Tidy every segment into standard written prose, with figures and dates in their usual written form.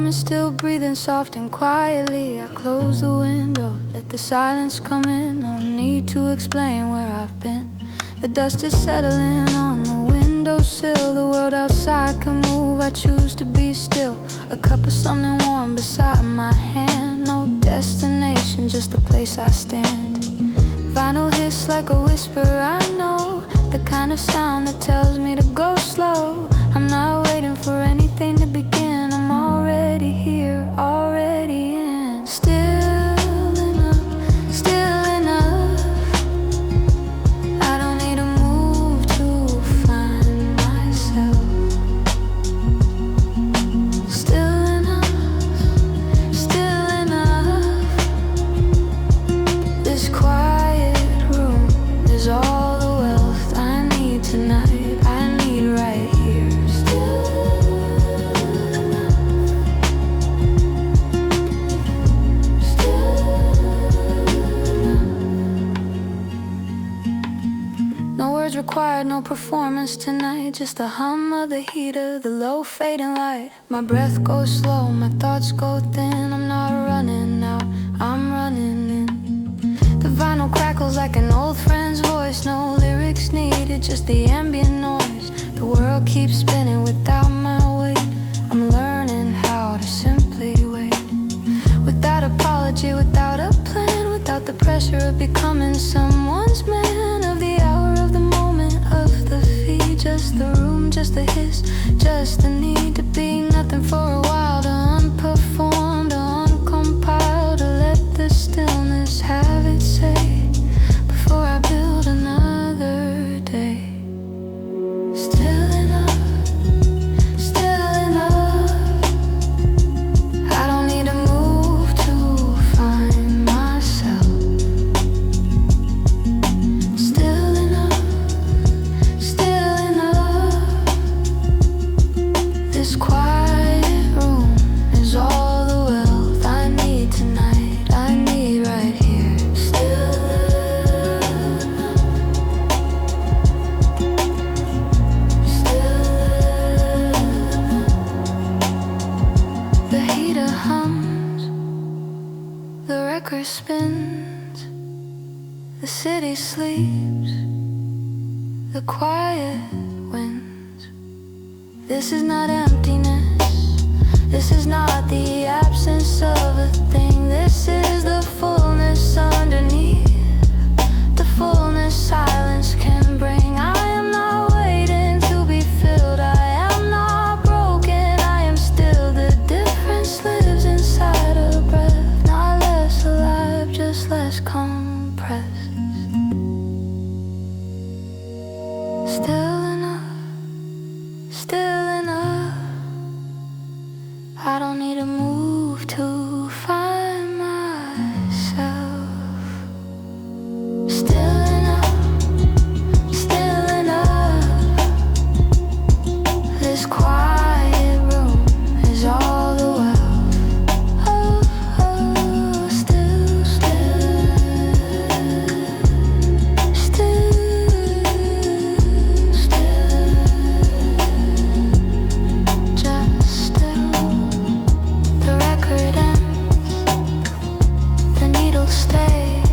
apartment, still breathing soft and quietly. I close the window, let the silence come in. No need to explain where I've been. The dust is settling on the windowsill. The world outside can move, I choose to be still. A cup of something warm beside my hand. No destination, just the place I stand. Vinyl hits like a whisper, I know. The kind of sound that tells me to go slow. I'm not waiting for anything to begin. I'm already here, already in. Still enough, still enough. I don't need to move to find myself. Still enough, still enough. This quiet room is all the wealth I need tonight. I need right here. Still enough. Still enough. No words required, no performance tonight. Just the hum of the heater, the low fading light. My breath goes slow, my thoughts go thin. I'm not running out, I'm running in. The vinyl crackles like an old friend's voice. No lyrics needed, just the ambient noise. The world keeps spinning without my weight. I'm learning how to simply wait. Without apology, without a plan. Without the pressure of becoming someone's man. Of the hour, of the moment, of the feed. Just the room, just the hiss, just the need to be nothing for a while. To unperformed, uncompiled. To let the stillness have its say before I build another day. Still enough, still enough. I don't need to move to find myself. Still enough, still enough. This quiet room is all the wealth I need tonight. I need right here. Still enough, still enough. The heater hums, the record spins, the city sleeps, the quiet wins. This is not emptiness, this is not the absence of a thing. This is the fullness underneath, the fullness silence can bring. I am not waiting to be filled, I am not broken, I am still. The difference lives inside a breath. Not less alive, just less compressed. Still enough, still enough. I don't need to move to find myself. Still enough, still enough. This quiet room is all the wealth. Oh, oh, still, still, just still. The record ends, the needle stays,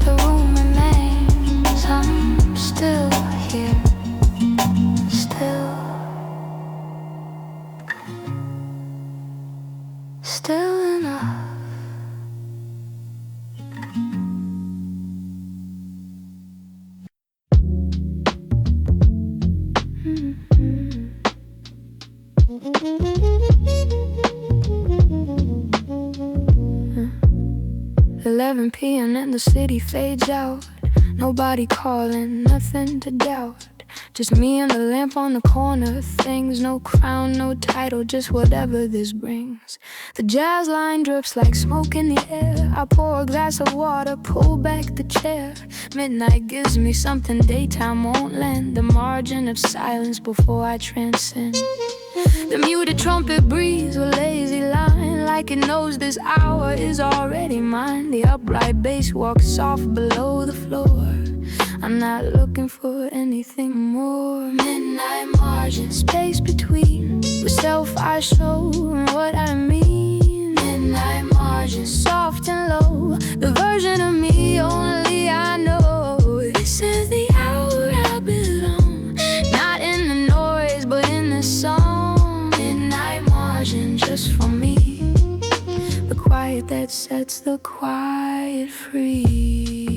the room remains. I'm still here, still, still enough. 11 p.m. and the city fades out. Nobody calling, nothing to doubt. Just me and the lamp on the corner. Things, no crown, no title, just whatever this brings. The jazz line drips like smoke in the air. I pour a glass of water, pull back the chair. Midnight gives me something daytime won't lend. The margin of silence before I transcend. The muted trumpet breathes a lazy line, like it knows this hour is already mine. The upright bass walks soft below the floor. I'm not looking for anything more. Midnight margin, space between the self I show and what I mean. Midnight margin, soft and low, the version of me only I know. This is the hour I belong, not in the noise but in the song. Midnight margin, just for me, the quiet that sets the quiet free.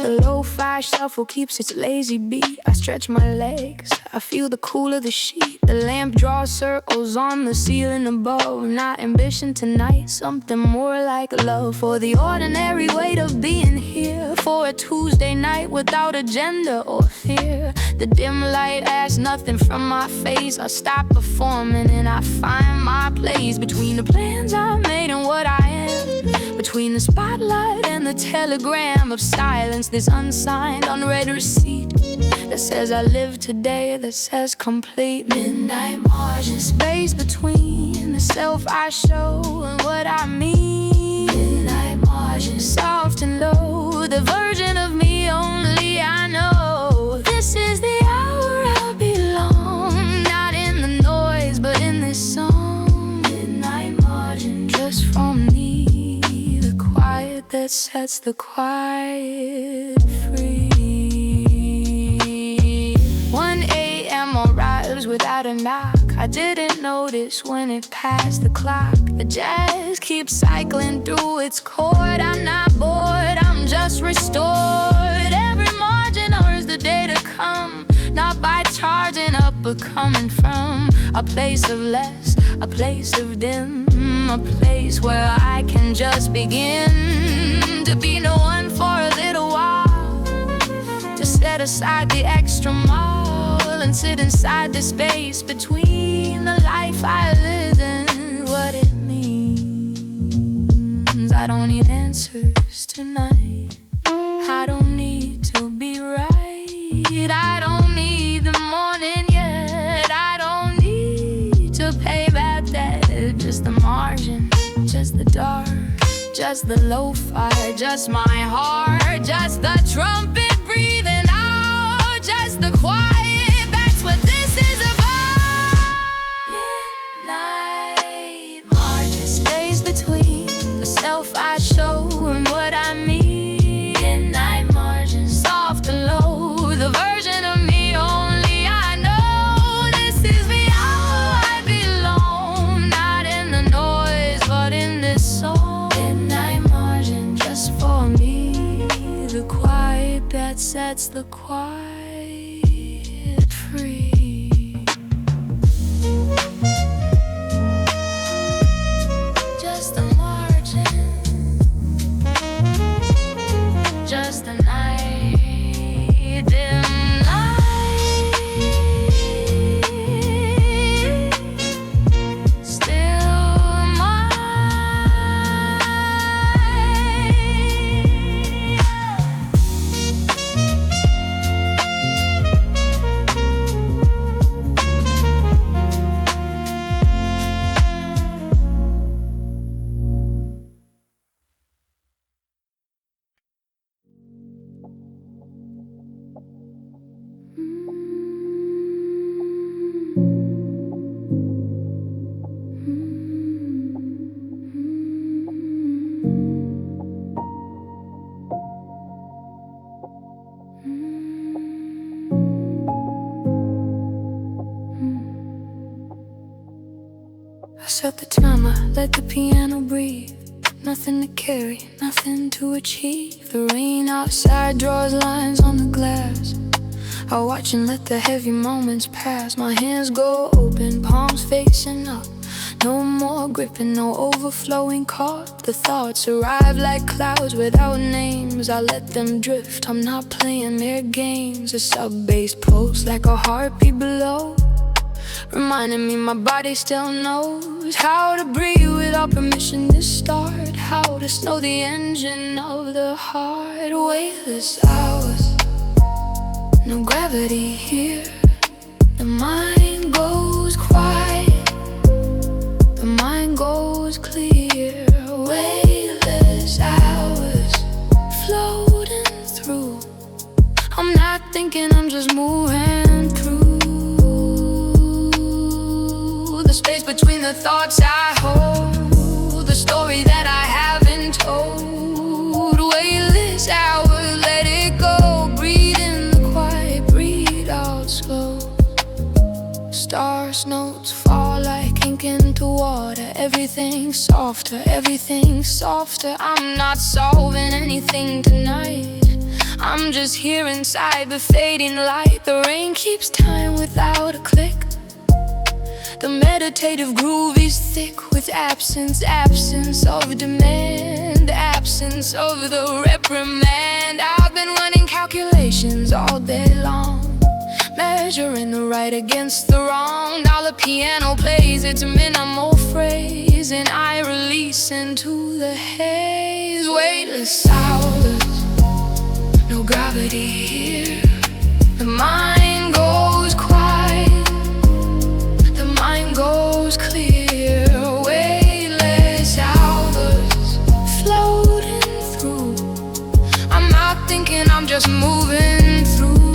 The lo-fi shuffle keeps its lazy beat. I stretch my legs, I feel the cool of the sheet. The lamp draws circles on the ceiling above. Not ambition tonight, something more like love. For the ordinary weight of being here, for a Tuesday night without agenda or fear. The dim light asks nothing from my face. I stop performing and I find my place between the plans I made and what I am, between the spotlight and the telegram of silence. This unsigned, unread receipt that says I live today, that says complete. Midnight margin, space between the self I show and what I mean. Midnight margin, soft and low, the version of me only I know. This is the hour I belong, not in the noise but in this song. Midnight margin, just for me, the quiet that sets the quiet free. 1 a.m. arrives without a knock. I didn't notice when it passed the clock. The jazz keeps cycling through its chord. I'm not bored, I'm just restored. Every margin earns the day to come, not by charging up but coming from a place of less, a place of dim, a place where I can just begin to be no one for a little while, to set aside the extra mile and sit inside the space between the life I live and what it means. I don't need answers tonight, I don't need to be right, I don't need the morning yet, I don't need to pay back debt. Just the margin, just the dark, just the lo-fi, just my heart, just the trumpet breathing out, just the quiet, that's what this is about. Midnight margin, space between the self I show and what I mean. Midnight margin, soft and low, the version of me only I know. This is the hour I belong, not in the noise but in this song. Midnight margin, just for me, the quiet that sets the quiet free. Just the margin, just the night, dim light, still mine. I set the timer, let the piano breathe. Nothing to carry, nothing to achieve. The rain outside draws lines on the glass. I watch and let the heavy moments pass. My hands go open, palms facing up. No more gripping, no overflowing caught. The thoughts arrive like clouds without names. I let them drift, I'm not playing their games. A sub-bass pulse like a heartbeat below, reminding me my body still knows how to breathe without permission to start, how to slow the engine of the heart. Weightless hours, no gravity here. The mind goes quiet, the mind goes clear. Weightless hours, floating through thinking, I'm just moving through the space between the thoughts I hold, the story that I haven't told. Weightless hours, let it go. Breathe in the quiet, breathe out slow. Stars, notes fall like ink into water. Everything's softer, everything's softer. I'm not solving anything tonight. I'm just here inside the fading light. The rain keeps time without a click. The meditative groove is thick with absence, absence of demand, absence of the reprimand. I've been running calculations all day long, measuring the right against the wrong. Now the piano plays its minimal phrase, and I release into the haze. Weightless hours, no gravity here. The mind goes quiet, the mind goes clear. Weightless hours, floating through. I'm not thinking, I'm just moving through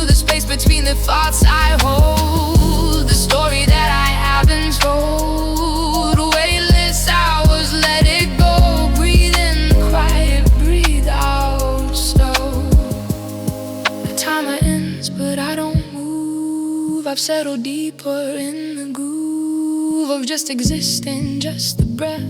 the space between the thoughts I hold, the story that I haven't told. Weightless hours, let it go. Breathe in the quiet, breathe out slow. The timer ends, but I don't move. I've settled deeper in the groove of just existing, just the breath,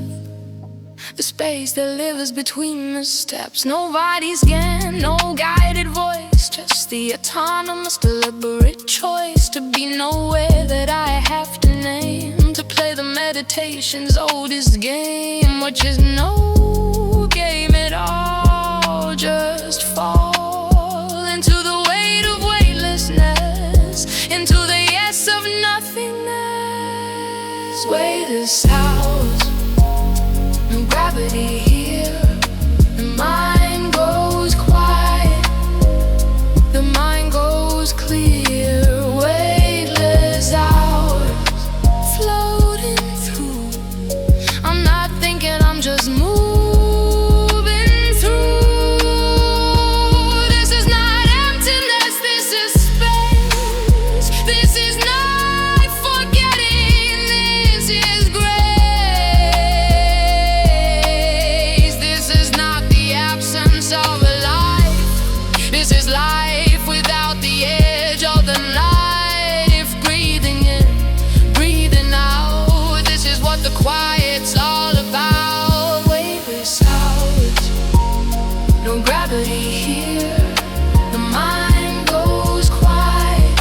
the space that lives between the steps. Nobody's scan, no guided voice, just the autonomous, deliberate choice to be nowhere that I have to name, to play the meditation's oldest game, which is no game at all. Just fall into the weight of weightlessness, into the yes of nothingness. Weightless hours, no gravity here. The mind goes quiet, the mind goes clear. Weightless hours, floating through. I'm not thinking, I'm just moving through. This is not emptiness, this is space. This is not forgetting, this is grace. This is not the absence of a life. This is life without the edge of the knife. Breathing in, breathing out. This is what the quiet's all about. Weightless hours, no gravity here. The mind goes quiet,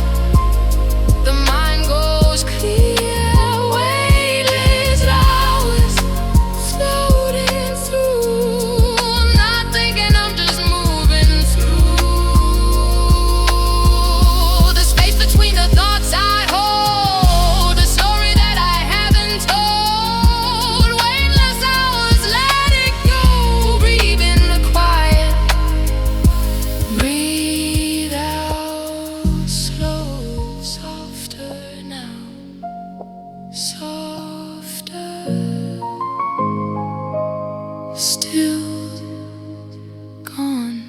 the mind goes clear. Weightless hours, floating through. I'm not thinking, I'm just moving through the space between the thoughts I hold, the story that I haven't told. Weightless hours, let it go. Breathe in the quiet, breathe out slow. Softer now, softer, still gone.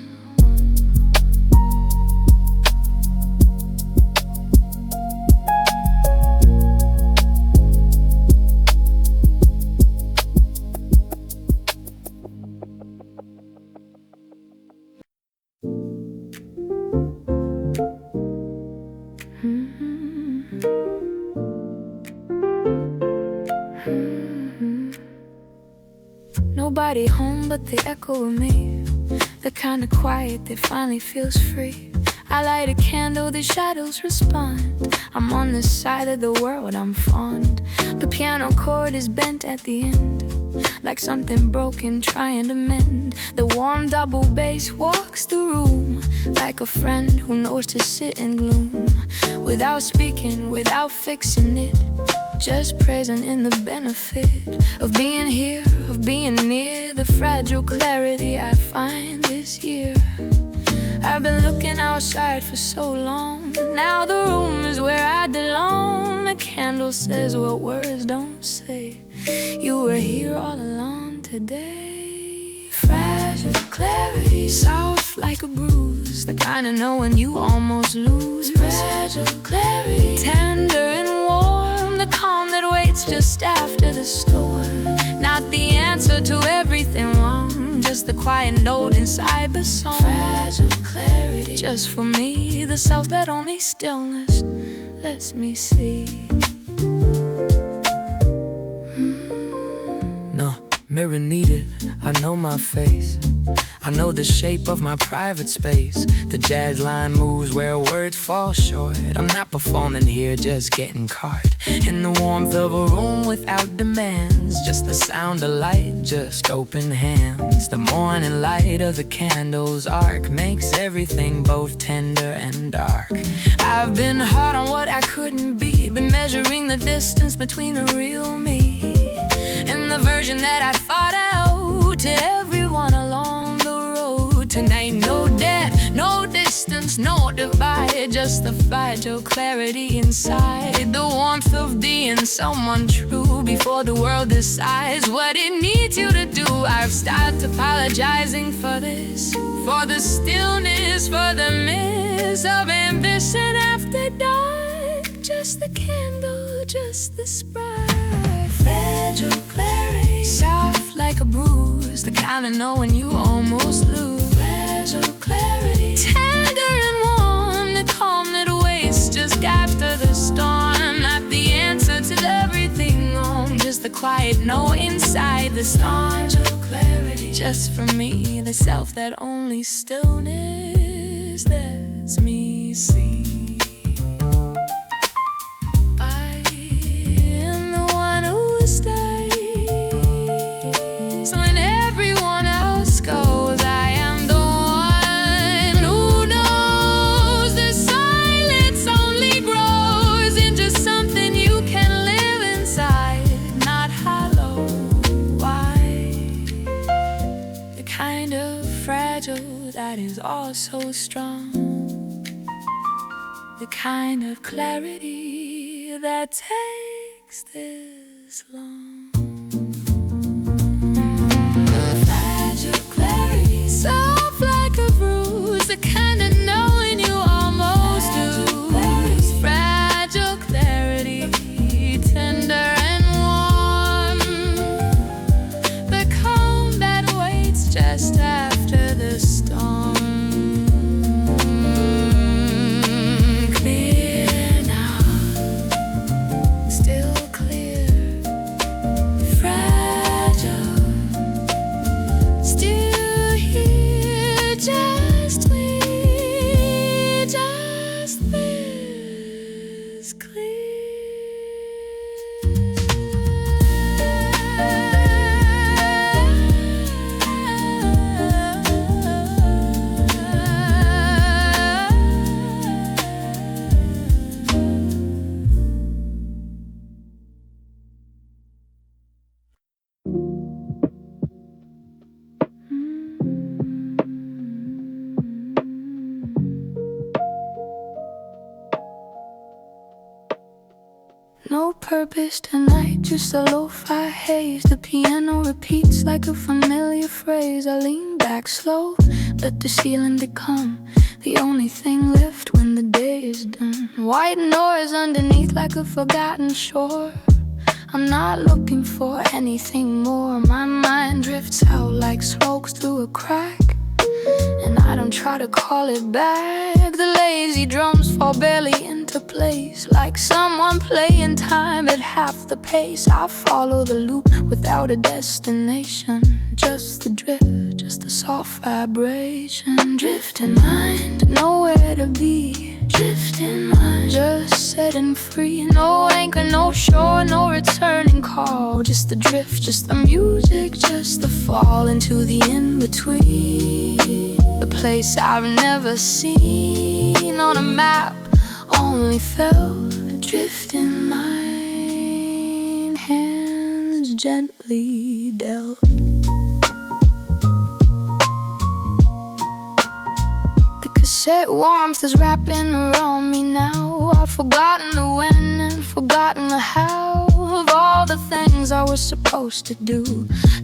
Nobody home but the echo of me, the kind of quiet that finally feels free. I light a candle, the shadows respond. I'm on the side of the world I'm fond. The piano chord is bent at the end, like something broken trying to mend. The warm double bass walks the room, like a friend who knows to sit in gloom, without speaking, without fixing it, just present in the benefit of being here, of being near the fragile clarity I find this year. I've been looking outside for so long, now the room is where I belong. The candle says what words don't say. You were here all along today. Fragile clarity, soft like a bruise, the kind of knowing you almost lose. Fragile clarity, tender and warm, the calm that waits just after the storm. Not the answer to everything wrong, just the quiet note inside the song. Fragile clarity, just for me, the self that only stillness lets me see. No mirror needed, I know my face. I know the shape of my private space. The jazz line moves where words fall short. I'm not performing here, just getting caught in the warmth of a room without demands. Just the sound of light, just open hands. The morning light of the candle's arc makes everything both tender and dark. I've been hard on what I couldn't be, been measuring the distance between the real me and the version that I fought out to everyone along the road. Tonight, no death, no distance, no divide, just the fragile clarity inside. The warmth of being someone true before the world decides what it needs you to do. I've stopped apologizing for this, for the stillness, for the miss of ambition after dark. Just the candle, just the spark. Fragile clarity, soft like a bruise, the kind of knowing you almost lose. Fragile clarity, tender and warm, the calm that waits just after the storm. Not the answer to everything wrong, just the quiet no inside the storm. Fragile clarity, just for me, the self that only stillness lets me see. When everyone else goes, I am the one who knows the silence only grows into something you can live inside, not hollow. Why? The kind of fragile that is also strong, the kind of clarity that takes this long. Soft like a bruise, the kind of knowing you almost lose. Fragile clarity, tender and warm, the calm that waits just after the storm. Clear now, still clear. Fragile, still just we, just this clear. No purpose tonight, just a lo-fi haze. The piano repeats like a familiar phrase. I lean back slow, let the ceiling become the only thing left when the day is done. White noise underneath like a forgotten shore. I'm not looking for anything more. My mind drifts out like smoke through a crack, and I don't try to call it back. The lazy drums fall barely into place, like someone playing time at half the pace. I follow the loop without a destination, just the drift, just the soft vibration. Drifting mind, nowhere to be. Drifting mind, just setting free. No anchor, no shore, no returning call. Just the drift, just the music, just the fall into the in-between. The place I've never seen on a map, only felt adrift in mine. Hands gently dealt. The cassette warmth is wrapping around me now. I've forgotten the when and forgotten the how of all the things things I was supposed to do.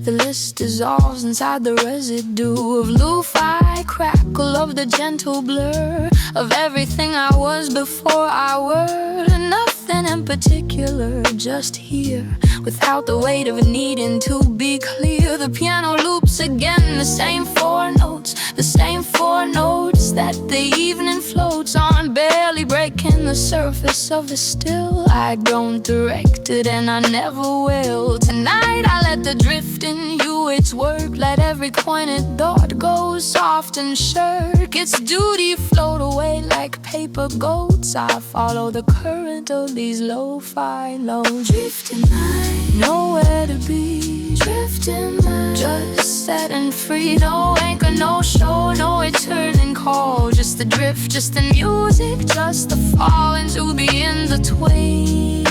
The list dissolves inside the residue of lo-fi crackle, of the gentle blur of everything I was before I were. Nothing in particular, just here, without the weight of needing to be clear. The piano loops again, the same four notes, the same four notes that the evening floats on, barely breaking the surface of the still. I don't direct it and I never will. Tonight I let the drift in you its work. Let every pointed thought go soft and shirk its duty, float away like paper goats. I follow the current of these lo-fi lows. Drifting light, nowhere to be. Drifting light, just setting free. No anchor, no show, no returning call. Just the drift, just the music, just the fall into being the twain.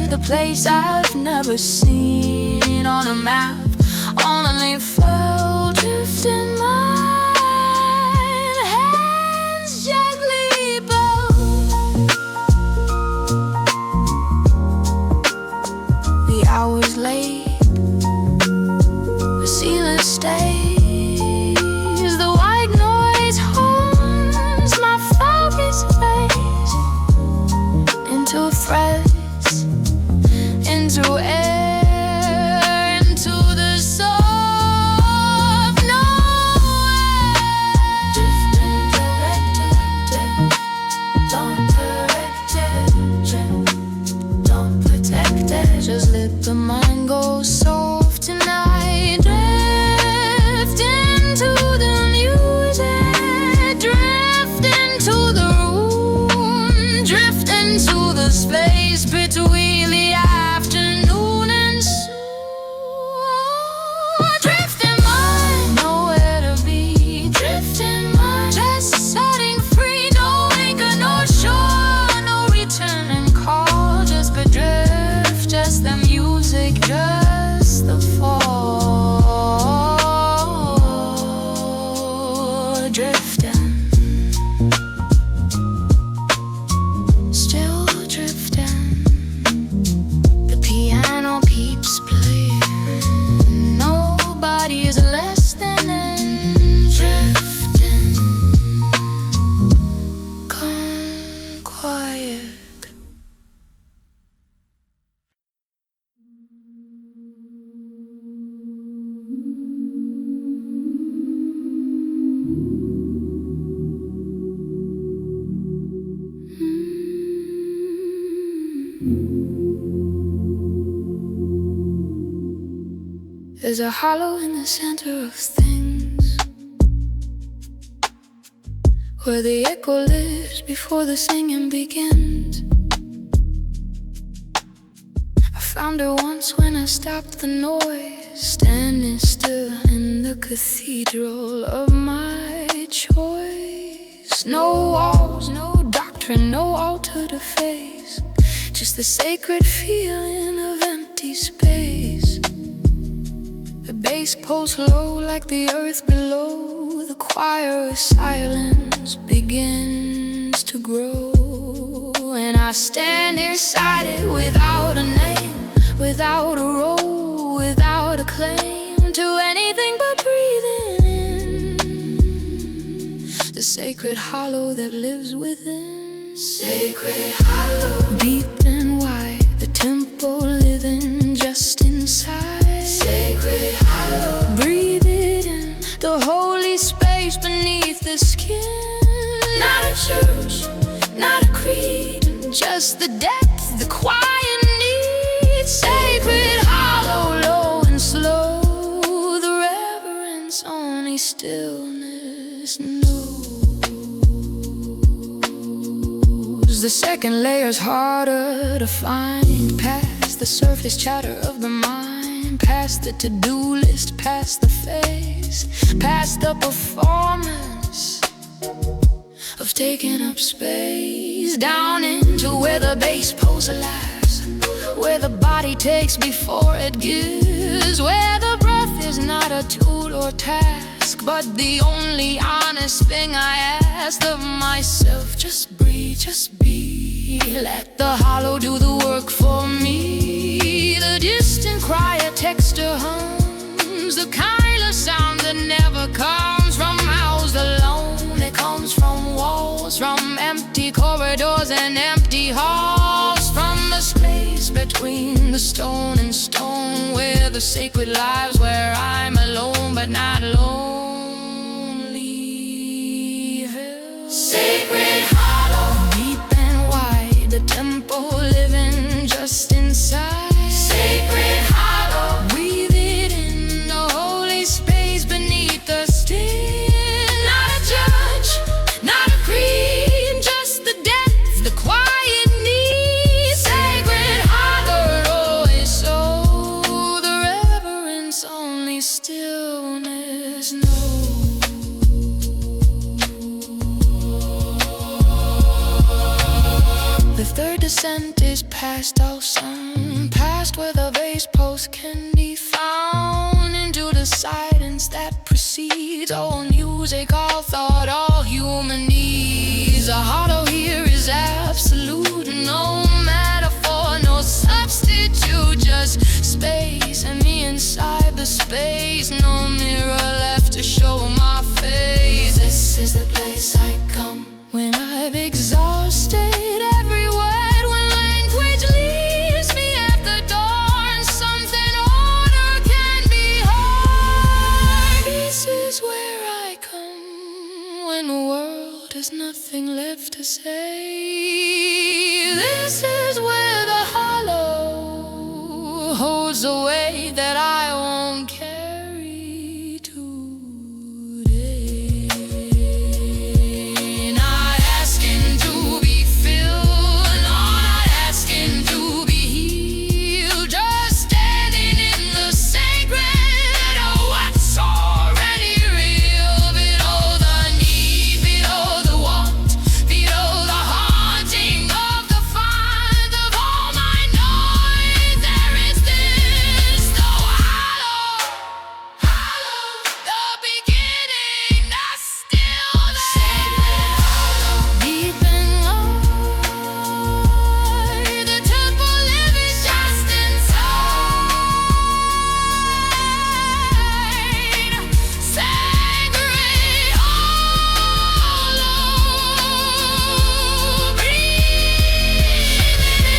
The place I've never seen on a map, only felt drifting mine. Hands gently bound. The hours late, the ceiling stays, the white noise haunts my focused face. Into a phrase, into air, into the soft nowhere. Drifting directed, don't correct it, don't protect it. Just let the mind go soft tonight. Drift into the music, drift into the room, drift into the space between the afternoon and soon. Drifting mind, nowhere to be. Drifting mind, just setting free. No anchor, no shore, no returning call. Just the drift, just the music, just the fall. Drifting, still drifting. The piano keeps playing. Nobody is less than drifting. Calm, quiet. There's a hollow in the center of things, where the echo lives before the singing begins. I found her once when I stopped the noise, standing still in the cathedral of my choice. No walls, no doctrine, no altar to face, just the sacred feeling of empty space. The bass pulls low like the earth below. The choir of silence begins to grow. And I stand inside it without a name, without a role, without a claim to anything but breathing in the sacred hollow that lives within. Sacred hollow, deep and wide, the tempo living just inside. Sacred hollow, breathe it in, the holy space beneath the skin. Not a church, not a creed, just the depth, the quiet need. Sacred hollow, low and slow, the reverence only stillness knows. The second layer's harder to find, past the surface chatter of the mind, past the to-do list, past the face, past the performance of taking up space, down into where the bass pulls alive, where the body takes before it gives, where the breath is not a tool or task, but the only honest thing I ask of myself. Just breathe, just be. Let the hollow do the work for me. The distant cry between the stone and stone, where the sacred lives, where I'm alone but not lonely. Sacred hollow, deep and wide, the tempo living just inside. Sacred hollow, breathe it in, the holy space beneath the still. Not a judge, not a creed, just the depth, the quiet need. Sacred hollow, always so, the reverence only stillness knows. The third descent is past all sound, past where the bass post can be found, into the silence that precedes all music, all thought, all human needs. A hollow here is absolute, no metaphor, no substitute, just space and me inside the space. No mirror left to show my face. This is the place I come when I've exhausted every word, when language leaves me at the door and something older can be heard. This is where I come when the world has nothing left to say. This is where the hollow holds the weight that I won't carry today. Not asking to be filled, not asking to be healed, just standing in the sacred of what's already real. Below the need, below the want, below the haunting of the find of all my noise. There is this, the hollow, the beginning, the still, the deep and wide, the temple living just inside. Sacred hollow, breathing in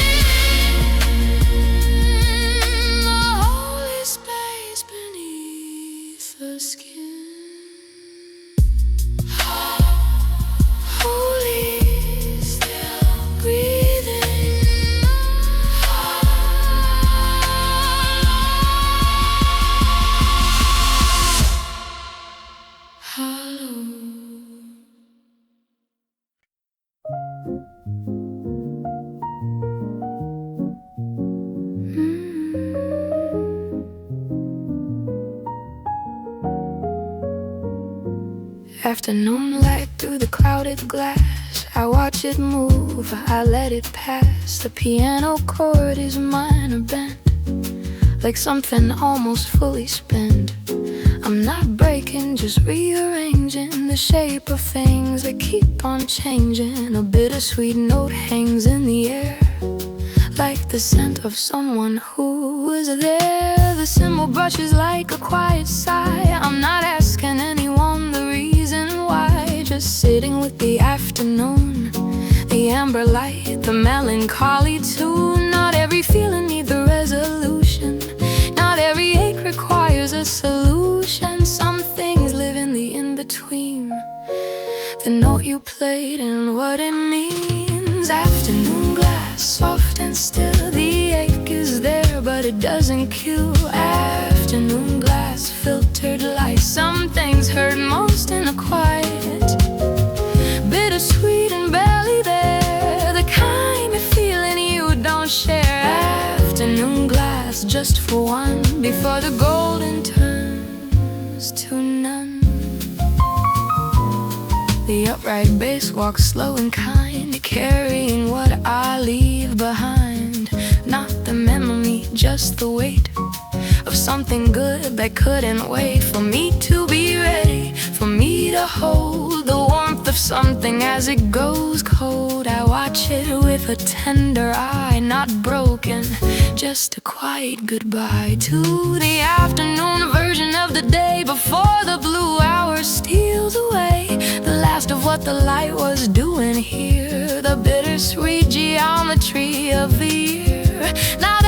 the holy space beneath the skin. Holy, still breathing. Hollow. Afternoon light through the clouded glass, I watch it move, I let it pass. The piano chord is minor bent, like something almost fully spent. I'm not breaking, just rearranging the shape of things that keep on changing. A bittersweet note hangs in the air, like the scent of someone who was there. The cymbal brushes like a quiet sigh. I'm not asking anyone the reason why, just sitting with the afternoon, the amber light, the melancholy tune. Not every feeling needs a resolution, not every ache requires a solution. Some things live in the in-between, the note you played and what it means. Afternoon glass, soft and still, the ache is there but it doesn't kill. Afternoon glass, filtered light, some things hurt most in the quiet. Bittersweet and barely there, the kind of feeling you don't share. Afternoon glass, just for one, before the golden turns to none. The upright bass walks slow and kind, carrying what I leave behind. Not the memory, just the weight of something good that couldn't wait for me to be ready, for me to hold the warmth of something as it goes cold. I watch it with a tender eye, not broken, just a quiet goodbye to the afternoon version of the day before the blue hour steals away. The last of what the light was doing here, the bittersweet geometry of the year. Not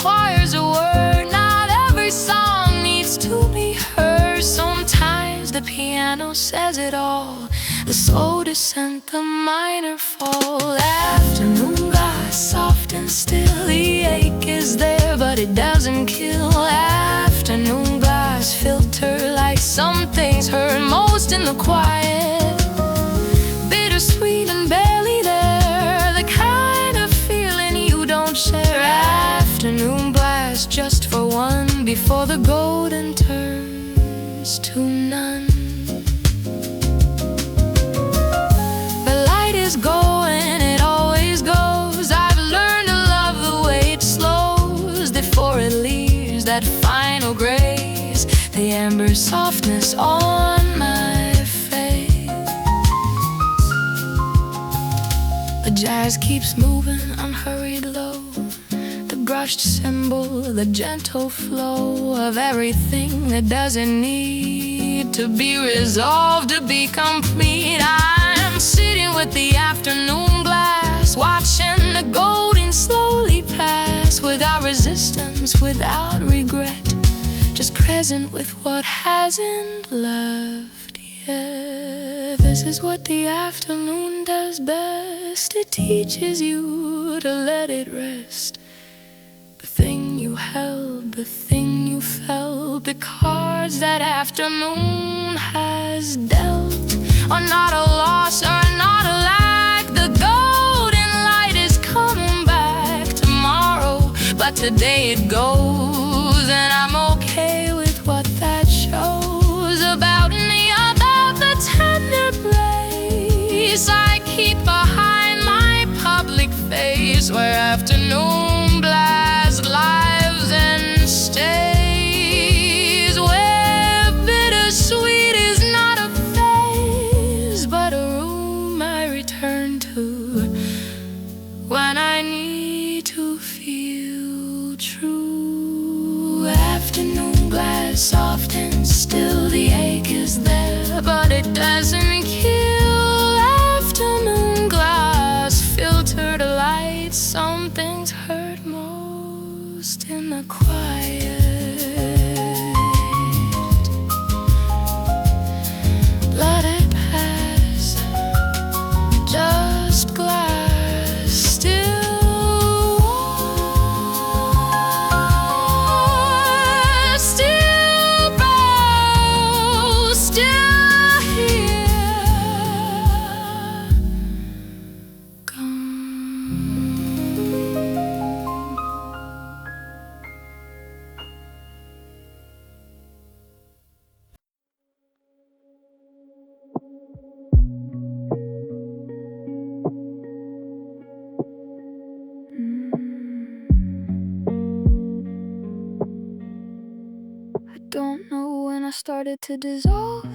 requires a word. Not every song needs to be heard. Sometimes the piano says it all. The slow descent, the minor fall. Afternoon glass, soft and still. The ache is there, but it doesn't kill. Afternoon glass, filter like some things hurt most in the quiet. Bittersweet and barely there, the kind of feeling you don't share. Afternoon glass, just for one, before the golden turns to none. Going, it always goes. I've learned to love the way it slows before it leaves that final grace, the amber softness on my face. The jazz keeps moving, unhurried low. The brushed cymbal, the gentle flow of everything that doesn't need to be resolved to be complete. I'm sitting with the afternoon glass, watching the golden slowly pass, without resistance, without regret, just present with what hasn't left yet. This is what the afternoon does best. It teaches you to let it rest. The thing you held, the thing you felt, the cards that afternoon has dealt are not a loss or not a lack. The golden light is coming back tomorrow, but today it goes, and I'm okay with what that shows about me, about the tender place I keep behind my public face, where afternoon blast lives and stays, where bittersweet is not a phase, but a room I return to when I need to feel true. Afternoon glass, soft and still, the ache is there, but it doesn't kill. Afternoon glass, filtered light, some things hurt most in the quiet. Let it pass, just glass, still warm, still bow, still here, gone. I don't know when I started to dissolve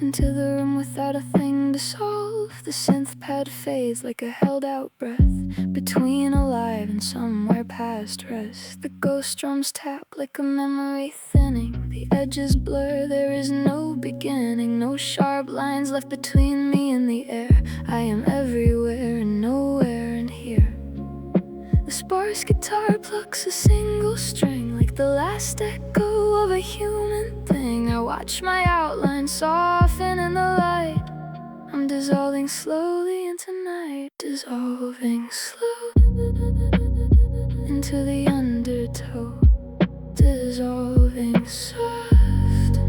into the room without a thing to solve. The synth pad fades like a held out breath, between alive and somewhere past rest. The ghost drums tap like a memory thinning. The edges blur, there is no beginning, no sharp lines left between me and the air. I am everywhere and nowhere in here. The sparse guitar plucks a single string, like the last echo of a human thing. I watch my outline soften in the light. I'm dissolving slowly into night, dissolving slowly into the undertow, dissolving soft.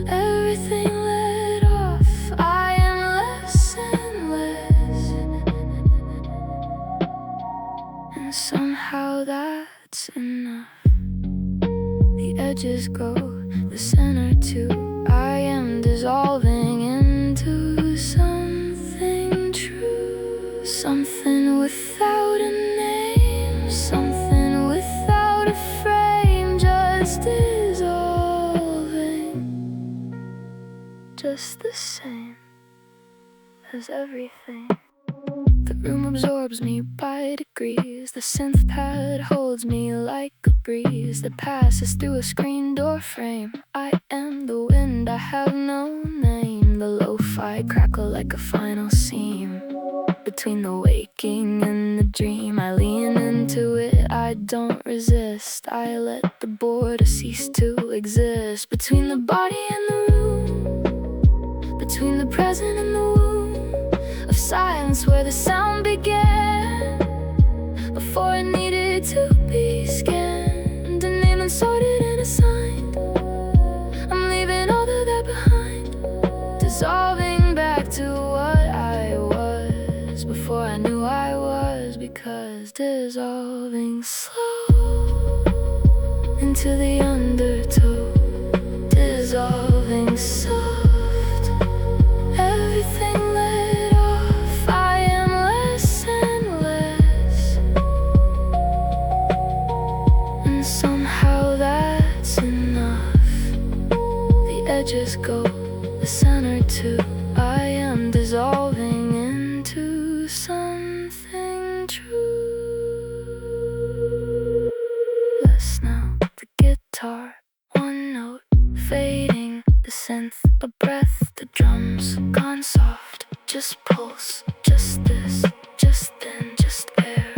Everything let off, I am less and less, and somehow that's enough. The edges go, the center too. I am dissolving into something true, something without a name, something without a frame, just dissolving, just the same as everything. The room absorbs me by degrees. The synth pad holds me like a breeze that passes through a screen door frame. I am the wind, I have no name. The lo-fi crackle like a final seam. Between the waking and the dream, I lean into it, I I don't resist. I let the border cease to exist. Between the body and the room, between the present and the womb of silence where the sound began, before it needed to be scanned and named and sorted and assigned. I'm leaving all of that behind, dissolving back to what I was before I knew I was, because dissolving slow into the undertow, dissolving soft, everything let off. I am less and less, and somehow that's enough. The edges go, the center too. I am dissolving into something true. Less now, the guitar, one note, fading, the synth, a breath, the drums, gone soft, just pulse, just this, just then, just air.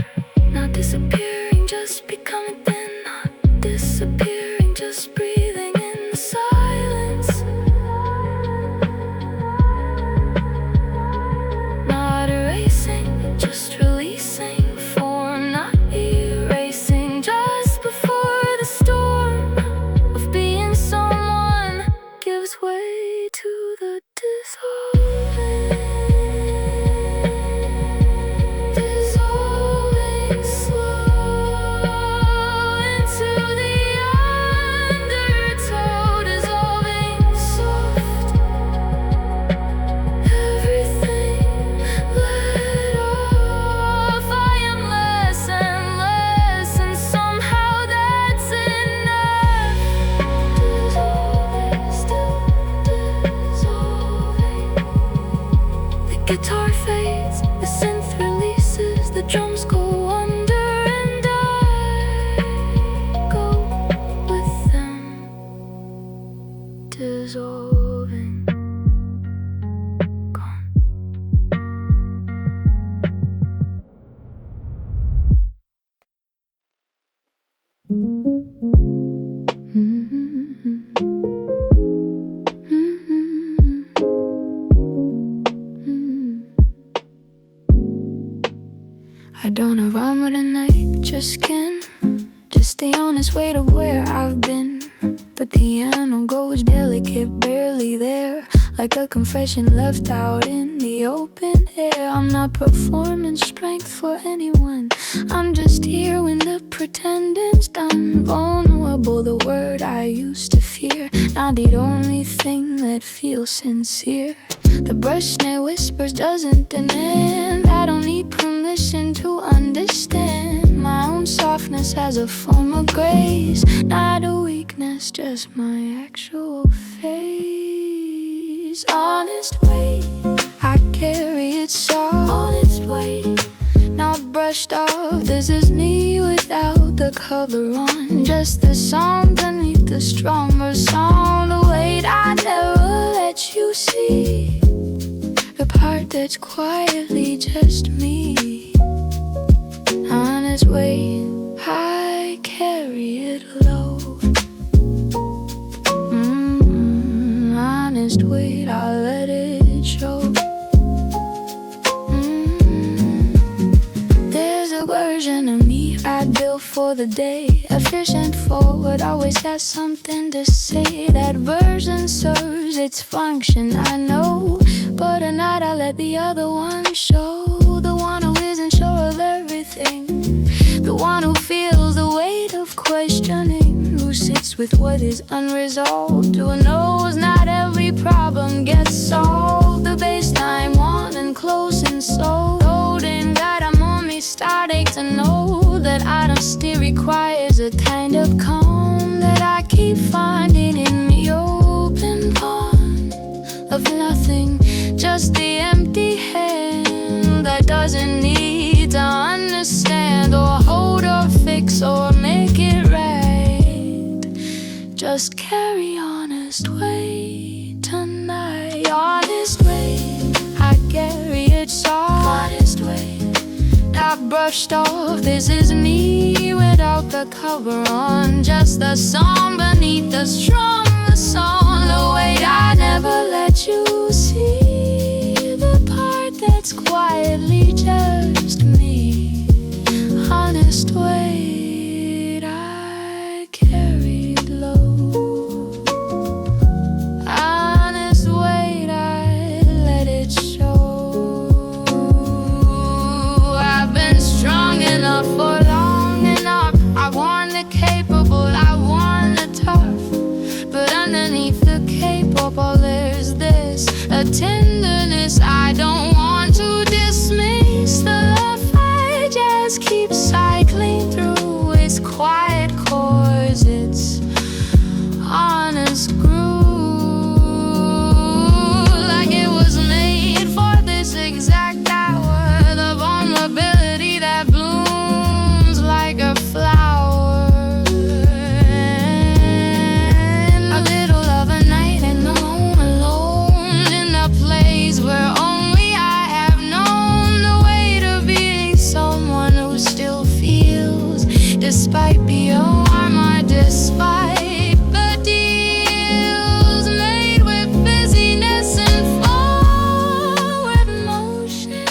Not disappearing, just becoming thin, not disappearing, just breathing in the silence. Not erasing, just releasing form, not erasing, just before the storm of being someone gives way to the dissolving, dissolving slow into the undertow, dissolving soft, everything let off. I am less and less, and somehow that's enough. Dissolving, still dissolving. The guitar fades, the synth releases, the drums go under, and I go with them, dissolving. Gone. I don't have armor tonight, just skin, just the honest weight of where I've been. The piano goes delicate, barely there, like a confession left out in the open air. I'm not performing strength for anyone, I'm just here when the pretending's done. Vulnerable, the word I used to fear, not the only thing that feels sincere. The brush snare whispers doesn't demand, I don't need permission to understand. My own softness has a form of grace, not a weakness, just my actual face. Honest weight, I carry it soft. Honest weight, not brushed off. This is me without the cover on, just the song beneath the stronger song. The weight I never let you see, the part that's quietly just me. Honest weight, I carry it low. Honest weight, I let it show. There's a version of me I built for the day, efficient forward, always has something to say. That version serves its function, I know, but at night I let the other one show. The one who isn't sure of everything, the one who feels the weight of questioning, who sits with what is unresolved, who knows not every problem gets solved. The baseline warm and close and so holding that I'm on me starting to know that honesty requires a kind of calm that I keep finding in me. Open pond of nothing, just the empty hand that doesn't need to understand or hold or fix or make it right. Just carry honest weight tonight. Honest weight, I carry it soft. Honest weight, not brushed off. This is me without the cover on, just the song beneath the strum, the song, the weight I never let you see, the part that's quietly just me, honest weight I carried low, honest weight I let it show. I've been strong enough for long enough. I want the capable, I want the tough, but underneath the capable there's this, a tenderness I don't want to dismiss. The love I just keep cycling through its quiet chords, its honest groove, like it was made for this exact hour. The vulnerability that blooms like a flower, a little of a night and alone in a place where only I have known the weight of being someone who still feels, despite the armor, despite the deals made with busyness and forward motion,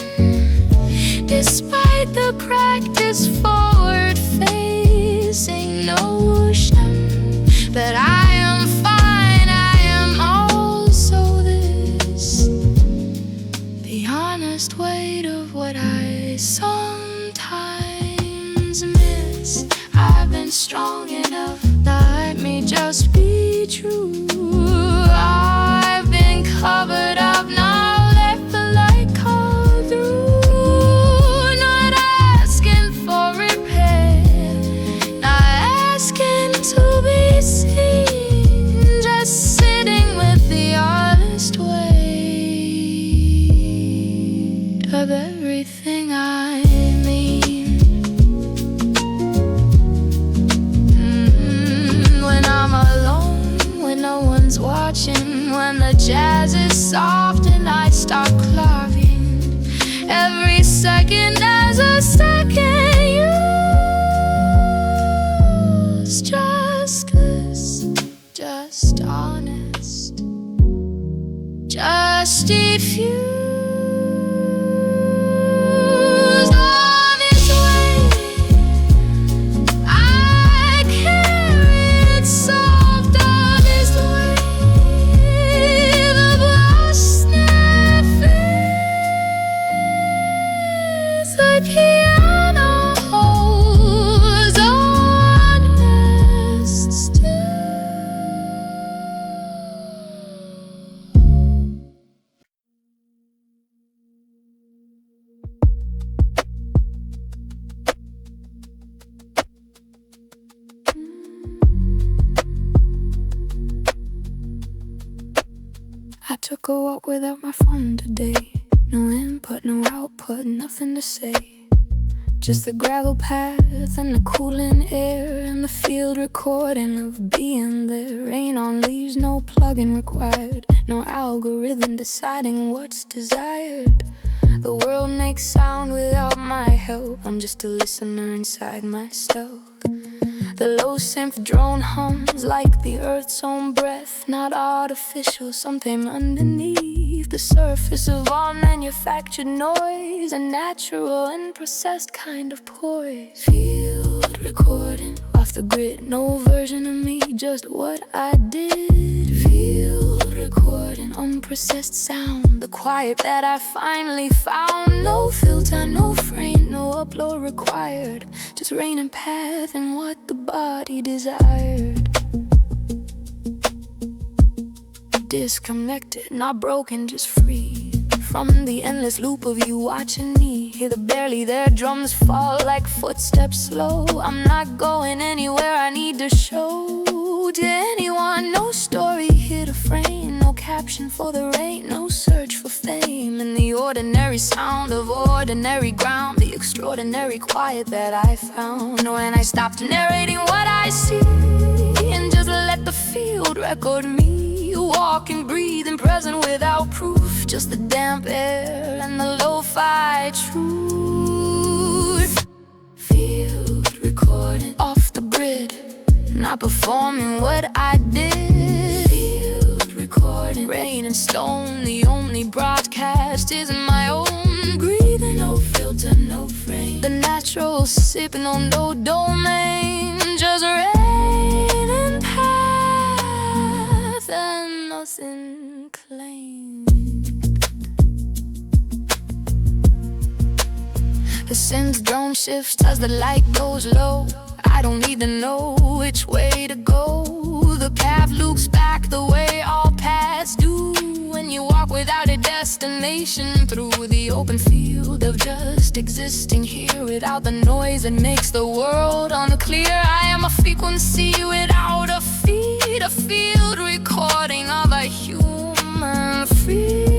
despite the practice forward facing notion that I am fine, I am also this, the honest weight of what I sometimes miss. I've been strong enough, let me just be true. I've been covered up, now let the light come through. Not asking for repair, not asking to be seen, just sitting with the honest weight of everything I mean. When I'm alone, when no one's watching, when the jazz is soft and I start clocking every second as a second use, just 'cause, just honest, just diffuse. Honest weight I carried, soft honest weight of lost sniffers. The piano holds honest still. I took a walk without my phone today. No input, no output, nothing to say. Just the gravel path and the cooling air and the field recording of being there. Rain on leaves, no plugin required, no algorithm deciding what's desired. The world makes sound without my help, I'm just a listener inside myself. The low synth drone hums like the earth's own breath, not artificial, something underneath the surface of all manufactured noise, a natural and processed kind of poise. Field recording off the grid, no version of me, just what I did. Field recording, unprocessed sound, the quiet that I finally found. No filter, no frame, no upload required, just rain and path and what the body desired. Disconnected, not broken, just free from the endless loop of you watching me. Hear the barely there drums fall like footsteps slow. I'm not going anywhere I need to show to anyone. No story here to frame, no caption for the rain, no search for fame. In the ordinary sound of ordinary ground, the extraordinary quiet that I found. When I stopped narrating what I see and just let the field record me, walk and breathe and present without proof, just the damp air and the lo-fi truth. Field recording off the not performing what I did. Field recording, rain and stone. The only broadcast is my own breathing. No filter, no frame. The natural sipping on no domain. Just rain and path and nothing claimed. The synth drone shifts as the light goes low. I don't need to know which way to go. The path loops back the way all paths do. When you walk without a destination through the open field of just existing here without the noise that makes the world unclear. I am a frequency without a feed, a field recording of a human feed.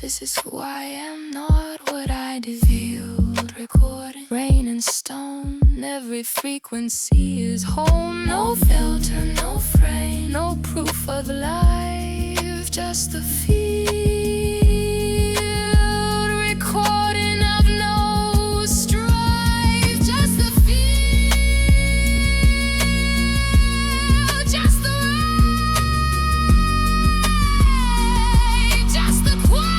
This is who I am, not what I do. Field recording, rain and stone. Every frequency is home. No filter, no frame, no proof of life, just the field recording of no strife. Just the field, just the right, just the quiet.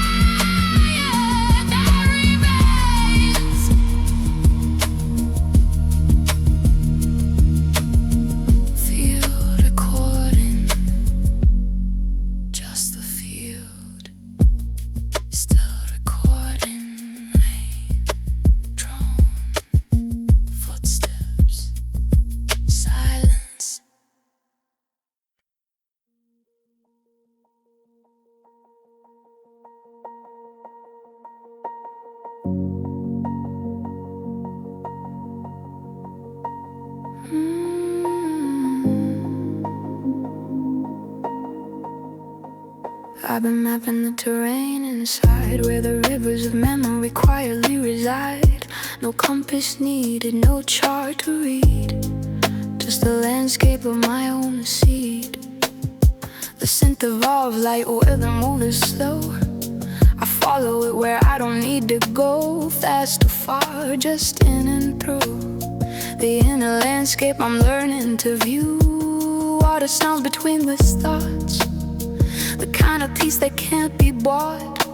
I've been mapping the terrain inside where the rivers of memory quietly reside. No compass needed, no chart to read, just the landscape of my own seed. The scent of light where the moving slow. I follow it where I don't need to go fast or far, just in and through the inner landscape I'm learning to view. Water sounds between the thoughts, the kind of peace that can't be bought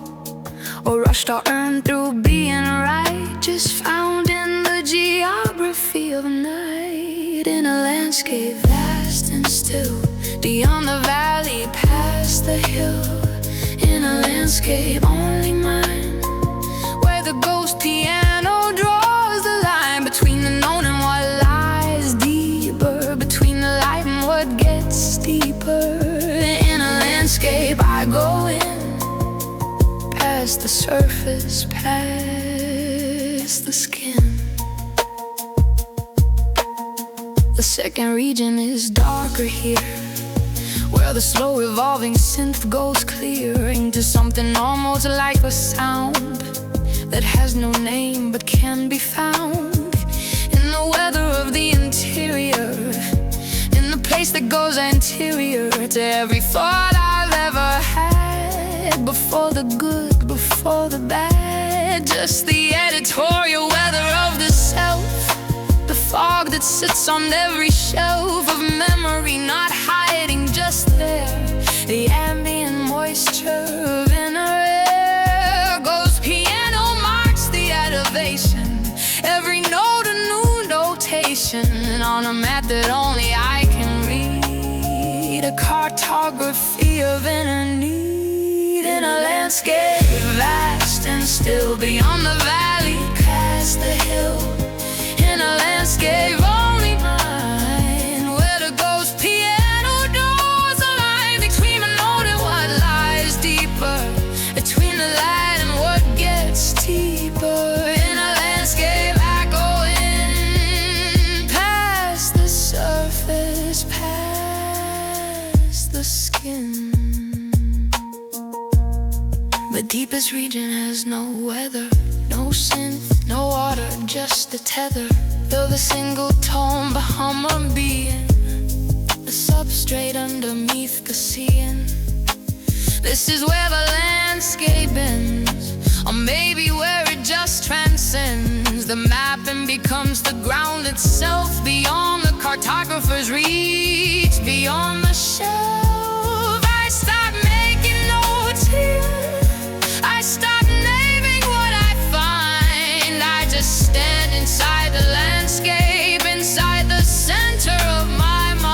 or rushed or earned through being right, just found in the geography of night. In a landscape vast and still, beyond the valley, past the hill. In a landscape only mine, where the ghost piano draws the line between the known and what lies deeper, between the light and what gets deeper. In a landscape I go in, past the surface, past the skin. The second region is darker here, where the slow evolving synth goes clear into something almost like a sound that has no name but can be found in the weather of the interior, in the place that goes anterior to every thought I've ever had. Before the good, before the bad, just the editorial weather of the self, the fog that sits on every shelf of memory, not hiding, just there. The ambient moisture of inner air. Ghost piano marks the elevation, every note a new notation on a map that only I can read. A cartography of inner need. In a landscape vast and still, beyond the valley, past the hill in a landscape only mine, where the ghost piano doors align between the note and what lies deeper, between the light and what gets deeper. In a landscape I go in, past the surface, past the skin. The deepest region has no weather, no synth, no water, just a tether. Feel the single tone behind my being, the substrate underneath Gaussian. This is where the landscape ends, or maybe where it just transcends the map and becomes the ground itself, beyond the cartographer's reach, beyond the shelf. I stop making notes here, I stop naming what I find. I just stand inside the landscape, inside the center of my mind.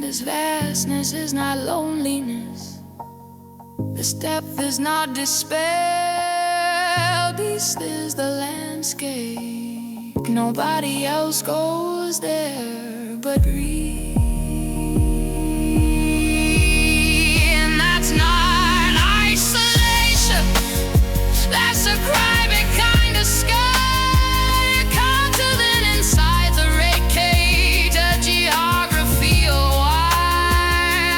This vastness is not loneliness, this depth is not despair. Beast is the landscape, nobody else goes there but breathe. That's a private kind of sky, a continent inside the red cage, a geography of why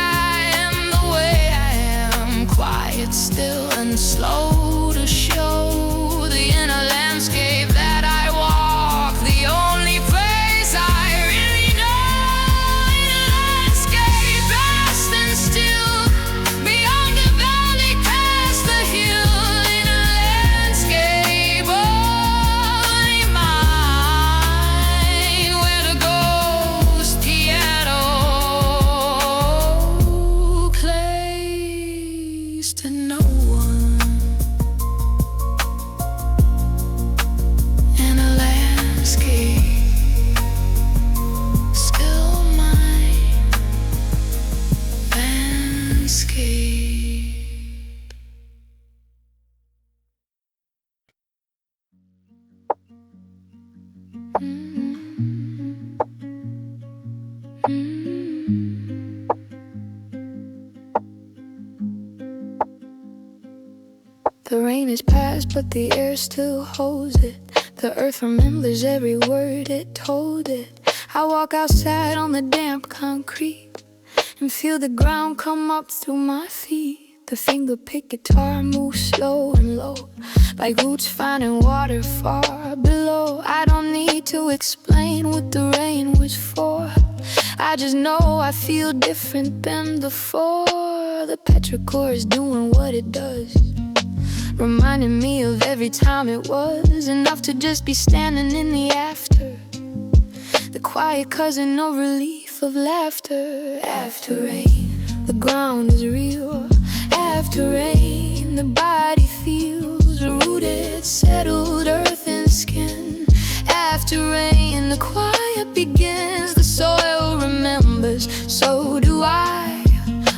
I am the way I am, quiet, still, and slow to show the inner landscape that I walk, the only place I really know. In a landscape vast and still, beyond the valley, past the hill. The rain is past, but the air still holds it. The earth remembers every word it told it. I walk outside on the damp concrete and feel the ground come up through my feet. The finger-picked guitar moves slow and low, like roots finding water far below. I don't need to explain what the rain was for, I just know I feel different than before. The petrichor is doing what it does, reminding me of every time it was enough to just be standing in the after, the quiet cousin of relief of laughter. After rain, the ground is real. After rain, the body feels rooted, settled, earth and skin. After rain, the quiet begins. The soil remembers, so do I,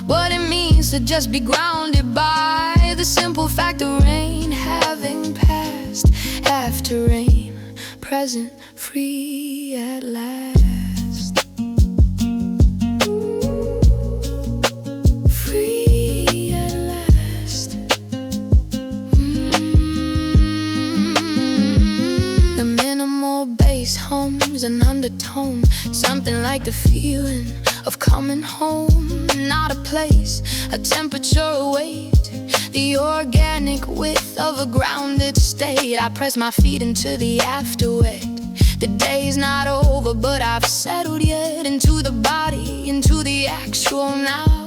what it means to just be grounded by the simple fact of rain having passed. After rain, present, free at last. Free at last. The minimal bass hums an undertone, something like the feeling of coming home. Not a place, a temperature, a weight, the organic width of a grounded state. I press my feet into the afterwet. The day's not over, but I've settled yet into the body, into the actual now.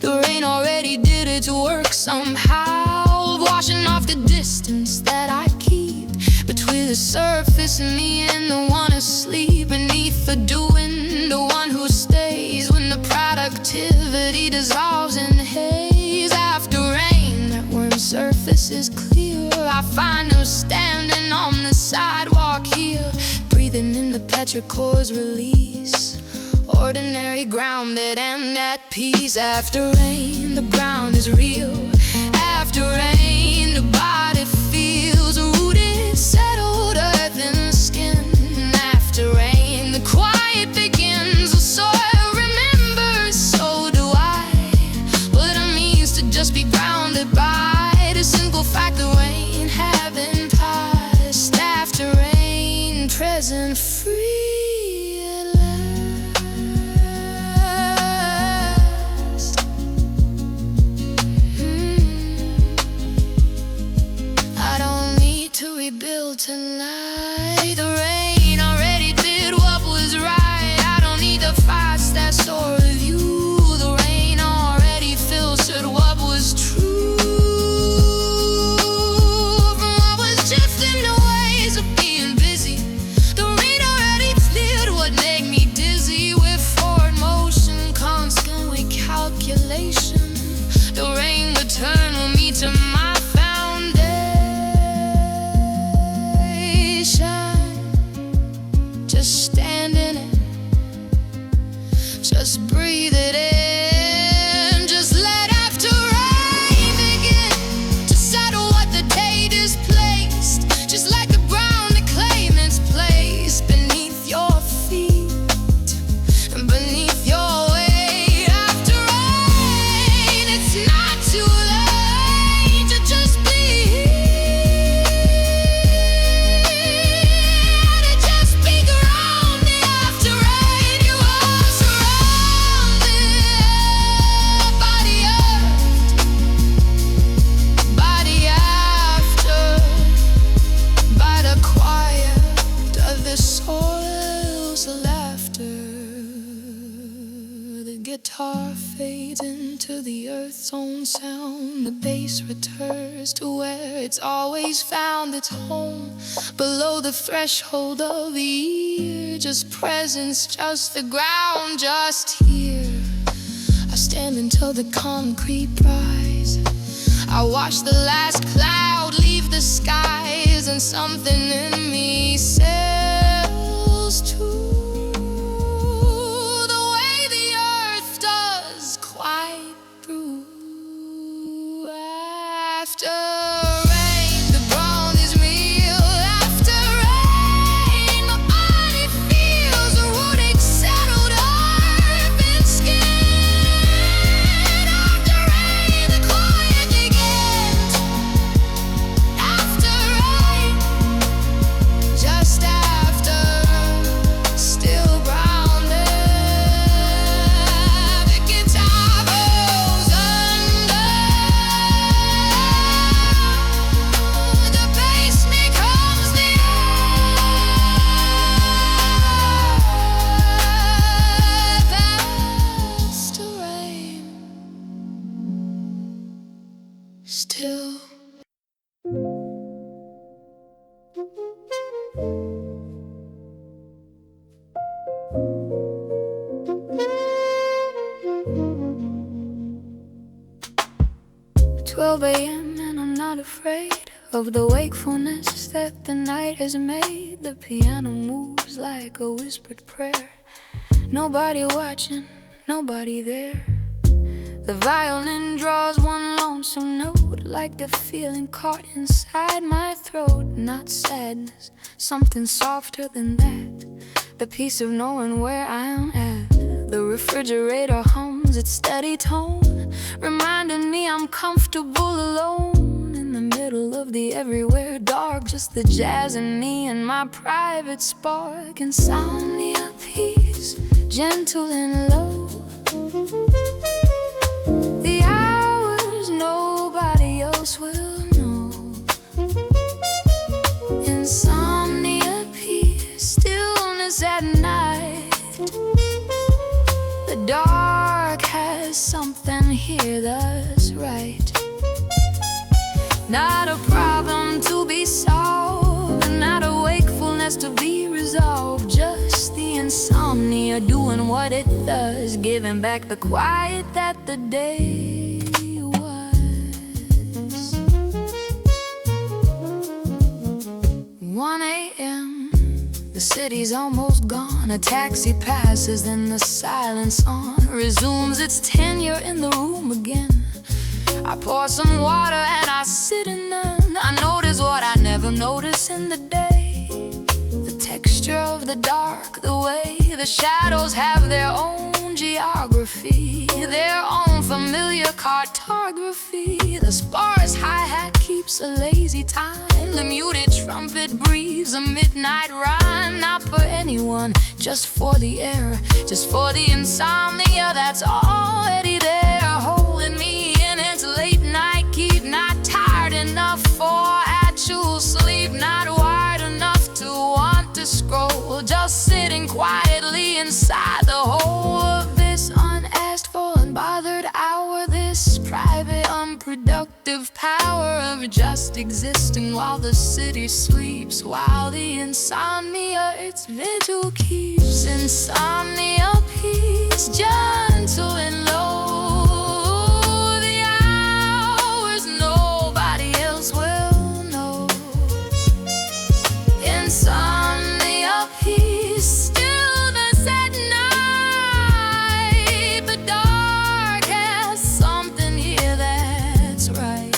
The rain already did its work somehow, washing off the distance that I keep between the surface and me and the one asleep beneath the doing, the one who stays when the productivity dissolves in haze. After rain, that worm surface is clear. I find him standing on the sidewalk here, breathing in the petrichor's release, ordinary, grounded, and at peace. After rain, the ground is real. After rain, the peace returns to where it's always found its home, below the threshold of the year. Just presence, just the ground, just here. I stand until the concrete rise. I watch the last cloud leave the skies, and something in me sails too. After rain, the ground is real. After rain, my body feels a rooted, settled earth and skin. After rain, the quiet begins. After rain, just after, still grounded. The guitar goes under. Still 12 a.m. and I'm not afraid of the wakefulness that the night has made. The piano moves like a whispered prayer. Nobody watching, nobody there. The violin draws one lonesome note, like the feeling caught inside my throat. Not sadness, something softer than that. The peace of knowing where I am at. The refrigerator hums its steady tone, reminding me I'm comfortable alone. In the middle of the everywhere dark, just the jazz and me and my private spark. Insomnia peace, gentle and low. The hours nobody else will know. Insomnia peace, stillness at night. The dark has something here that's right. Not a problem to be solved, not a wakefulness to be resolved. Just the insomnia doing what it does, giving back the quiet that the day was. 1 a.m. The city's almost gone. A taxi passes, then the silence on resumes its tenure in the room again. I pour some water and I sit in none. I notice what I never notice in the day. The texture of the dark, the way the shadows have their own geography, their own familiar cartography. The sparse hi-hat keeps a lazy time. The muted trumpet breathes a midnight rhyme. Not for anyone, just for the air, just for the insomnia that's already there, holding me in its late night keep. Not tired enough for actual sleep, not wide enough to want to scroll, just sitting quietly inside the whole of this unasked for, unbothered hour. This private, unproductive power of just existing while the city sleeps, while the insomnia its vigil keeps. Insomnia peace, gentle and low. The hours nobody else will know. Insomnia peace, stillness at night. The dark has something here that's right.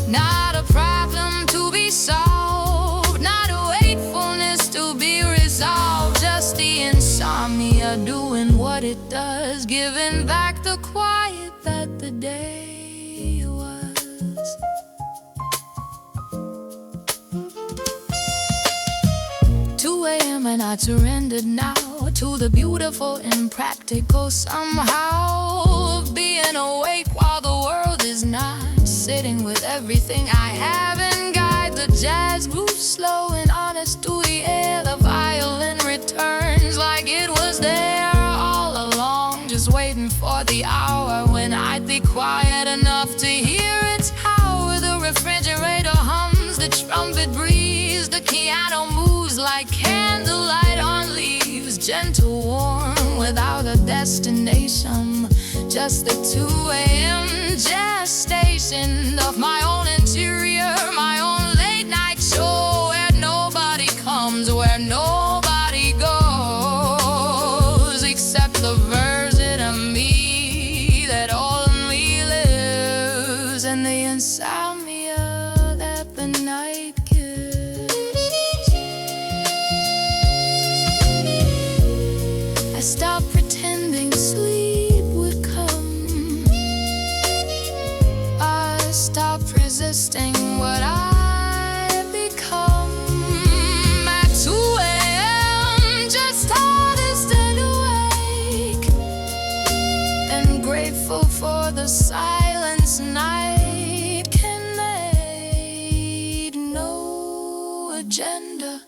Not a problem to be solved, not a wakefulness to be resolved. Just the insomnia doing what it does, giving back the quiet that the day was. 2 a.m. and I surrendered now to the beautiful and practical somehow of being awake while the world is not. Sitting with everything I have and guide. The jazz grooves slow and honest to the air. The violin returns like it was there all along, just waiting for the hour when I'd be quiet enough enough to hear its power. The refrigerator hums, the trumpet breathes, the piano moves like candlelight on leaves. Gentle, warm, without a destination, just the 2 a.m. gestation of my own interior, my own late night show, where nobody comes, where nobody goes, except the version of me that only lives in the insomnia that the night gives. I stopped pretending sleep would come. I stopped resisting what I've become. At 2 a.m. just honest and awake, and grateful for the silence night can make. No agenda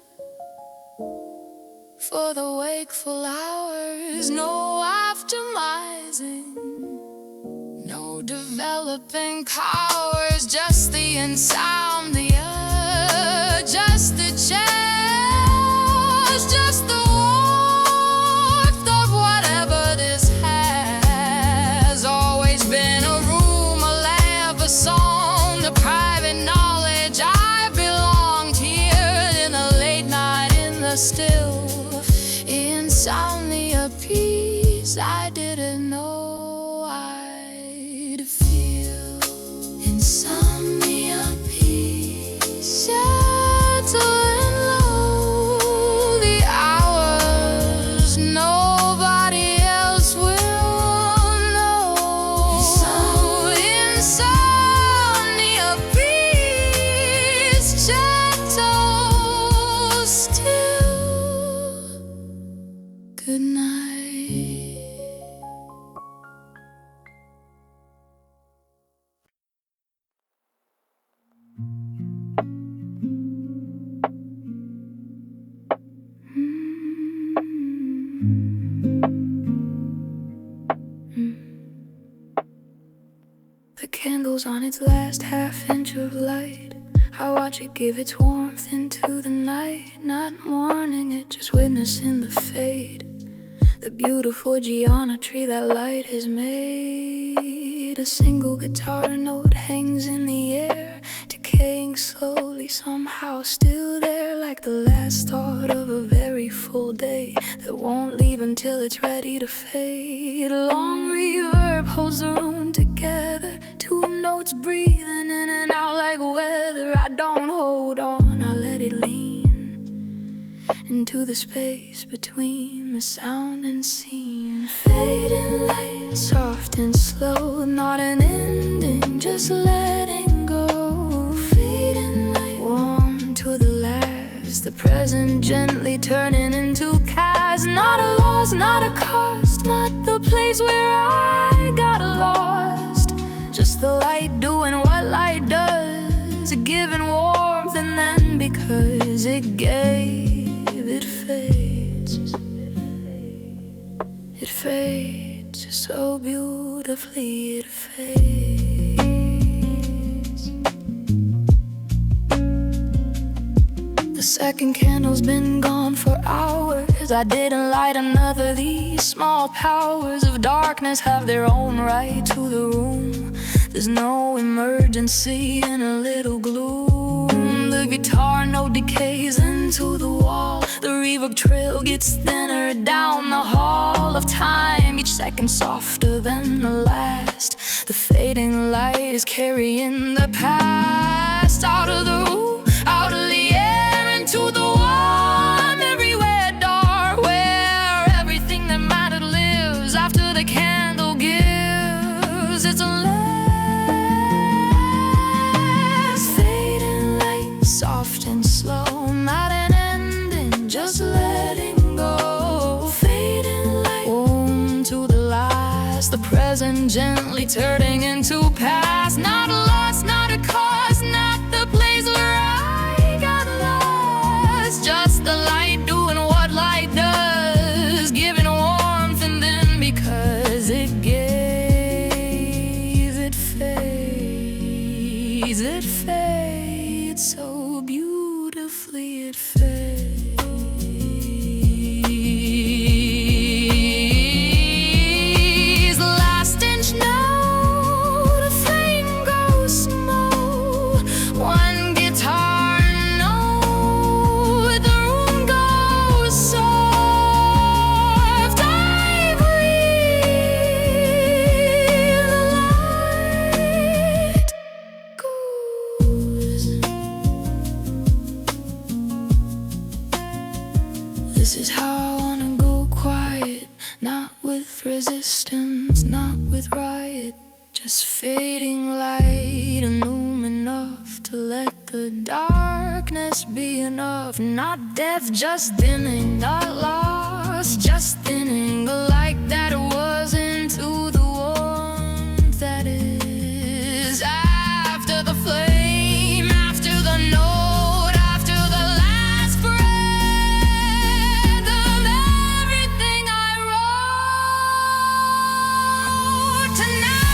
for the wakeful hours, no optimizing, no developing powers, just the insomnia, just the chance, just the warmth of whatever this has always been. A room, a lamp, a song, the private knowledge I belonged here in the late night, in the still insomnia peace I didn't know I'd feel. Insomnia peace, gentle and low, the hours nobody else will know. Insomnia peace, gentle still. Good night. The candle's on its last half-inch of light. I watch it give its warmth into the night, not mourning it, just witnessing the fade. The beautiful geometry that light has made. A single guitar note hangs in the air, decaying slowly, somehow still there, like the last thought of a very full day that won't leave until it's ready to fade. A long reverb holds the room together, 2 notes breathing in and out like weather. I don't hold on, I let it lean into the space between the sound and scene. Fading light, soft and slow, not an ending, just letting go. Fading light, warm to the last, the present gently turning into past. Not a loss, not a cost, not the place where I got lost. Just the light doing what light does, giving warmth, and then because it gave, it fades. It fades so beautifully, it fades. The second candle's been gone for hours. I didn't light another. These small powers of darkness have their own right to the room. There's no emergency in a little gloom. The guitar note decays into the wall. The reverb trail gets thinner down the hall of time, each second softer than the last. The fading light is carrying the past out of the room, out of the air, into the warm, everywhere dark, where everything that mattered lives after the candle gives. It's a last fading light, soft and slow, not an ending, just letting go. Fading light, warm to the last, the present gently turning into past. Not a loss, not a cause, not the place where I got lost. Just the light doing what light does, giving warmth, and then because it gave, it fades. fades, it fades, so beautifully it fades. Last inch note, a flame goes small. One guitar note, the room goes soft. I breathe, the light goes. This is how I wanna go quiet, not with resistance, not with riot, just fading light, illuminate enough to let the darkness be enough. Not death, just thinning, not lost, just thinning. A light that was into the warmth that is after the flame, after the note, after the last breath of everything I wrote tonight.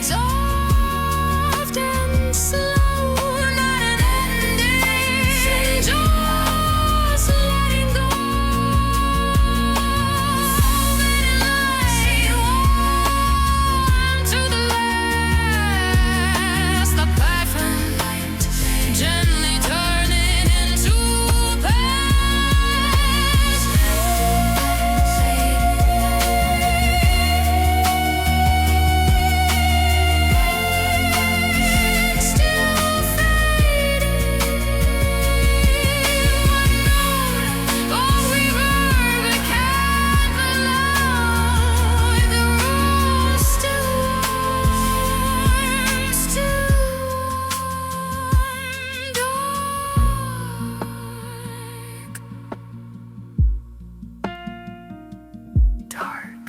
Soft and slow, not an ending, just letting go. Fading light, warm to the last. The perfect gently turning into past. Still fading. One note, all we were, but can't belong. The room's still warm, still dark. Dark.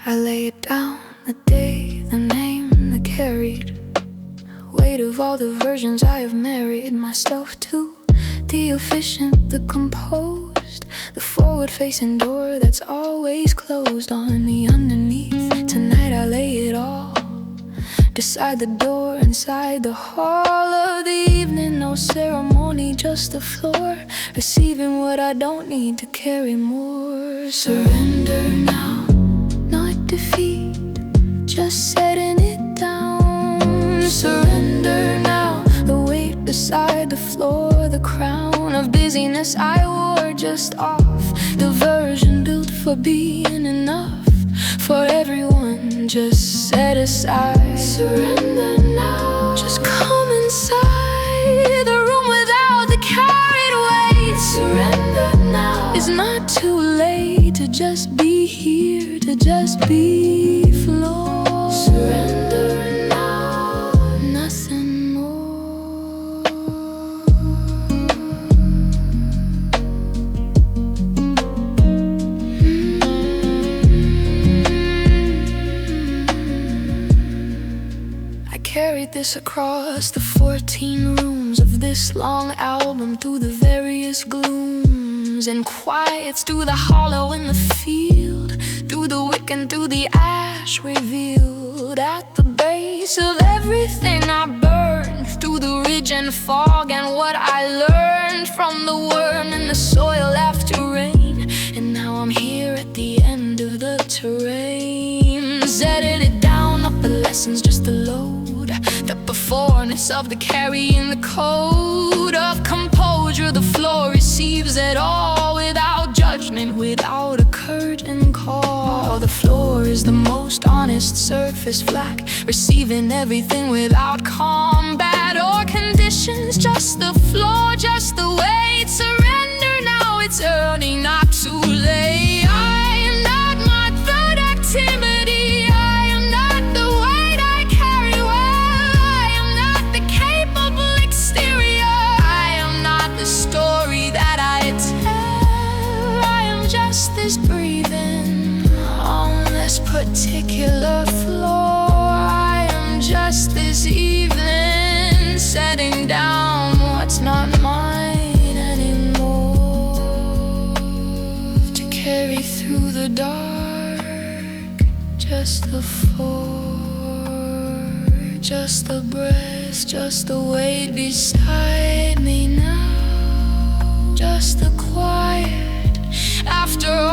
I lay it down, the day, the name, the carried weight of all the versions I have married myself to. The efficient, the composed, the forward-facing door that's always closed on the underneath. Tonight I lay it all beside the door, inside the hall of the evening. No ceremony, just the floor, receiving what I don't need to carry more. Surrender now, not defeat, just setting it down. Surrender now, the weight beside the floor, the crown of busyness I wore just off, the version built for being enough for everyone, just set aside. Surrender now, just come inside the room without the carried weight. Surrender now, it's not too late to just be here, to just be floor. Surrender now, nothing more. I carried this across the 14 rooms of this long album, through the various glooms and quiets, through the hollow in the field, through the wick and through the ash revealed. At the base of everything I burned, through the ridge and fog, and what I learned from the worm in the soil after rain. And now I'm here at the end of the terrain, setting it down, up the lessons, just the load, the performance of the carrying the code of composure. The floor receives it all without judgment, without a curtain call. The floor is the most honest surface, flat, receiving everything without combat or conditions. Just the floor, just the weight. Surrender now, it's early, not too late. I am not my productivity, I am not the weight I carry well, I am not the capable exterior, I am not the story that I tell, I am just just this breathing on this particular floor. I am just this evening setting down what's not mine anymore, to carry through the dark, just the four, just the breath, just the weight beside me now, just the quiet after